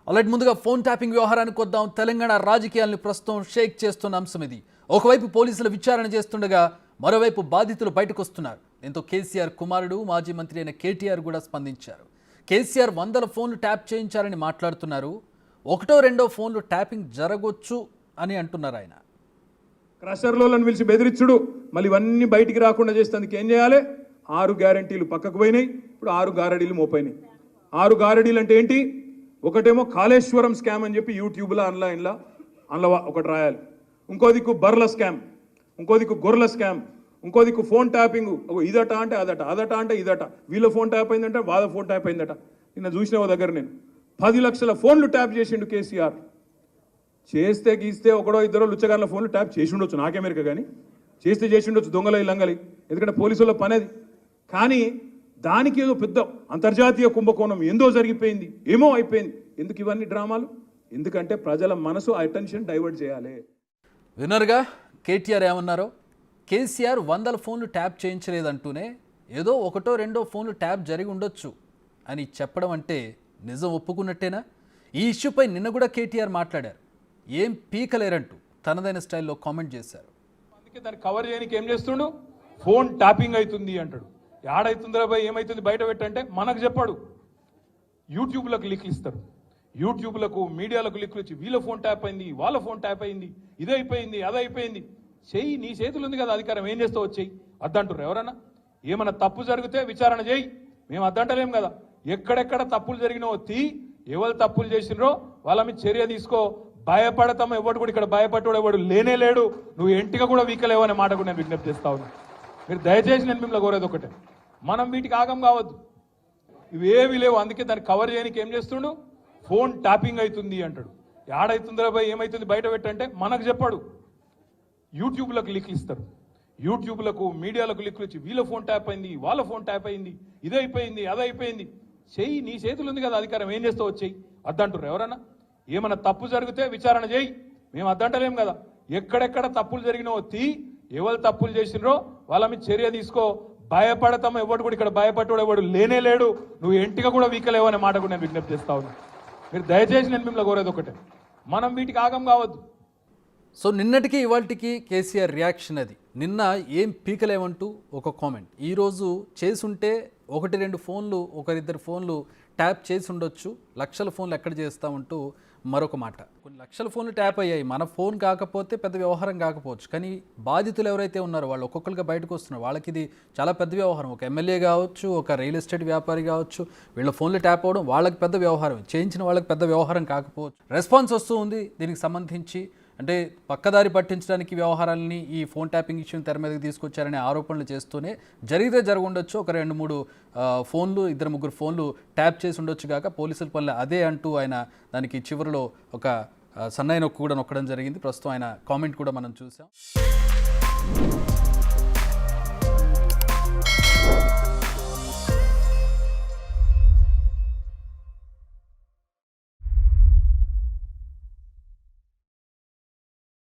అలాంటి ముందుగా phone tapping వ్యవహారానికి వద్దాం. తెలంగాణ రాజకీయాలను ప్రస్తుతం షేక్ చేస్తున్న అంశం ఇది. ఒకవైపు పోలీసులు విచారణ చేస్తుండగా మరోవైపు బాధితులు బయటకు వస్తున్నారు. దీంతో కేసీఆర్ కుమారుడు మాజీ మంత్రి అయిన కేటీఆర్ కూడా స్పందించారు. కేసీఆర్ 100 ఫోన్లు ట్యాప్ చేయించారని మాట్లాడుతున్నారు. ఒకటో రెండో ఫోన్లు ట్యాపింగ్ జరగొచ్చు అని అంటున్నారు ఆయన. క్రషర్లను పిలిచి బెదిరించుడు, మళ్ళీ ఇవన్నీ బయటికి రాకుండా చేసేందుకు ఏం చేయాలి? 6 గ్యారంటీలు పక్కకు పోయినాయి, ఇప్పుడు 6 గారడీలు మోపోయినాయి. 6 గారడీలు అంటే ఏంటి? ఒకటేమో కాళేశ్వరం స్కామ్ అని చెప్పి యూట్యూబ్లో ఆన్లైన్లో ఒకటి రాయాలి, ఇంకో దిక్కు బర్ల స్కామ్, ఇంకో దిక్కు గొర్రెల స్కామ్, ఇంకో దిక్కు ఫోన్ ట్యాపింగ్, ఇదట అంటే అదట, అదట అంటే ఇదట, వీళ్ళ ఫోన్ ట్యాప్ అయిందంటే వాళ్ళ ఫోన్ ట్యాప్ అయిందట. నిన్న చూసిన దగ్గర నేను 10 లక్షల ఫోన్లు ట్యాప్ చేసిండు కేసీఆర్. చేస్తే గీస్తే ఒకడో ఇద్దరో లుచ్చగాళ్ళ ఫోన్లు ట్యాప్ చేసి ఉండొచ్చు, నాకేమెరిక, కానీ చేస్తే చేసి ఉండొచ్చు దొంగల లంగలి, ఎందుకంటే పోలీసుల పనేది. కానీ దానికి ఏదో పెద్ద అంతర్జాతీయ కుంభకోణం ఏందో జరిగిపోయింది, ఏమో అయిపోయింది. ఎందుకు ఇవన్నీ డ్రామాలు? ఎందుకంటే ప్రజల మనసు అటెన్షన్ డైవర్ట్ చేయాలి. విన్నర్గా కేటీఆర్ ఏమన్నారో, కేసీఆర్ 100 ఫోన్లు ట్యాప్ చేయించలేదంటూనే ఏదో ఒకటో రెండో ఫోన్లు ట్యాప్ జరిగి ఉండొచ్చు అని చెప్పడం అంటే నిజం ఒప్పుకున్నట్టేనా? ఈ ఇష్యూపై నిన్న కూడా కేటీఆర్ మాట్లాడారు. ఏం పీకలేరంటూ తనదైన స్టైల్లో కామెంట్ చేశారు. అందుకే దాన్ని కవర్ చేయడానికి ఏం చేస్తుండు? ఫోన్ ట్యాపింగ్ అవుతుంది అంటాడు. ఏడైతుందిరా భయ్, ఏమైతుంది బయట పెట్టంటే మనకు చెప్పాడు. యూట్యూబ్లకు లింకులు ఇస్తారు, యూట్యూబ్లకు మీడియాలకు లింకులు ఇచ్చి వీళ్ళ ఫోన్ ట్యాప్ అయింది, వాళ్ళ ఫోన్ ట్యాప్ అయింది, ఇదైపోయింది, అదైపోయింది. చెయ్యి, నీ చేతులు ఉంది కదా అధికారం, ఏం చేస్తావు చెయ్యి అద్దంటారు ఎవరన్నా? ఏమన్నా తప్పు జరిగితే విచారణ చేయి, మేము అద్దంటలేం కదా. ఎక్కడెక్కడ తప్పులు జరిగినావో తీ, ఎవరు తప్పులు చేసినరో వాళ్ళ మీద చర్య తీసుకో. భయపడతాం, ఎవడు కూడా ఇక్కడ భయపడ్డాడు ఎవడు లేనే లేడు. నువ్వు ఎంటిగా కూడా వీకలేవు అనే మాట కూడా నేను విజ్ఞప్తి చేస్తా ఉన్నా. మీరు దయచేసి నేను మిమ్మల్ని కోరేది ఒకటే, మనం వీటికి ఆగం కావద్దు, ఇవేవి లేవు. అందుకే దాన్ని కవర్ చేయడానికి ఏం చేస్తుండు? ఫోన్ ట్యాపింగ్ అవుతుంది అంటాడు. ఏడైతుందిరా భయ్, ఏమైతుంది బయట పెట్టంటే మనకు చెప్పాడు. యూట్యూబ్లకు లింకులు ఇస్తారు, యూట్యూబ్లకు మీడియాలకు లింకులు ఇచ్చి వీళ్ళ ఫోన్ ట్యాప్ అయింది, వాళ్ళ ఫోన్ ట్యాప్ అయింది, ఇదైపోయింది, అదైపోయింది. చెయ్యి, నీ చేతులు ఉంది కదా అధికారం, ఏం చేస్తావు చెయ్యి అద్దంటారు ఎవరన్నా? ఏమన్నా తప్పు జరిగితే విచారణ చేయి, మేము అద్దంటలేం కదా. ఎక్కడెక్కడ తప్పులు జరిగినావో తీ, ఎవరు తప్పులు చేసినరో వాళ్ళ మీద చర్య తీసుకో. భయపడతాం, ఎవడు కూడా ఇక్కడ భయపడ్డాడు ఎవడు లేనే లేడు. నువ్వు ఎంటిగా కూడా వీకలేవు అనే మాట కూడా నేను విజ్ఞప్తి చేస్తా ఉన్నా. మీరు దయచేసి నేను మిమ్మల్ని కోరేది ఒకటే, మనం వీటికి ఆగం కావద్దు. సో నిన్నటికి ఇవాళకి కేసీఆర్ రియాక్షన్ అది. నిన్న ఏం పీకలేమంటూ ఒక కామెంట్, ఈరోజు చేసుంటే 1-2 ఫోన్లు, 1-2 ఫోన్లు ట్యాప్ చేసి ఉండొచ్చు, లక్షల ఫోన్లు ఎక్కడ చేస్తామంటూ మరొక మాట. కొన్ని లక్షల ఫోన్లు ట్యాప్ అయ్యాయి, మన ఫోన్ కాకపోతే పెద్ద వ్యవహారం కాకపోవచ్చు, కానీ బాధితులు ఎవరైతే ఉన్నారో వాళ్ళు ఒక్కొక్కరిగా బయటకు వస్తున్నారు, వాళ్ళకి ఇది చాలా పెద్ద వ్యవహారం. ఒక ఎమ్మెల్యే కావచ్చు, ఒక రియల్ ఎస్టేట్ వ్యాపారి కావచ్చు, వీళ్ళ ఫోన్లు ట్యాప్ అవ్వడం వాళ్ళకి పెద్ద వ్యవహారం, చేయించిన వాళ్ళకి పెద్ద వ్యవహారం కాకపోవచ్చు. రెస్పాన్స్ వస్తూ ఉంది దీనికి సంబంధించి. అంటే పక్కదారి పట్టించడానికి వ్యవహారాలని ఈ ఫోన్ ట్యాపింగ్ ఇష్యూని తెర మీదకి తీసుకొచ్చారనే ఆరోపణలు చేస్తూనే జరిగితే జరగundొచ్చు, ఒక 2-3 ఫోన్లు, 2-3 ఫోన్లు ట్యాప్ చేసి ఉండొచ్చు కాక పోలీసుల పనులు అదే అంటూ ఆయన దానికి చివరిలో ఒక సన్నాయి నొక్కు కూడా నొక్కడం జరిగింది. ప్రస్తుతం ఆయన కామెంట్ కూడా మనం చూసాం.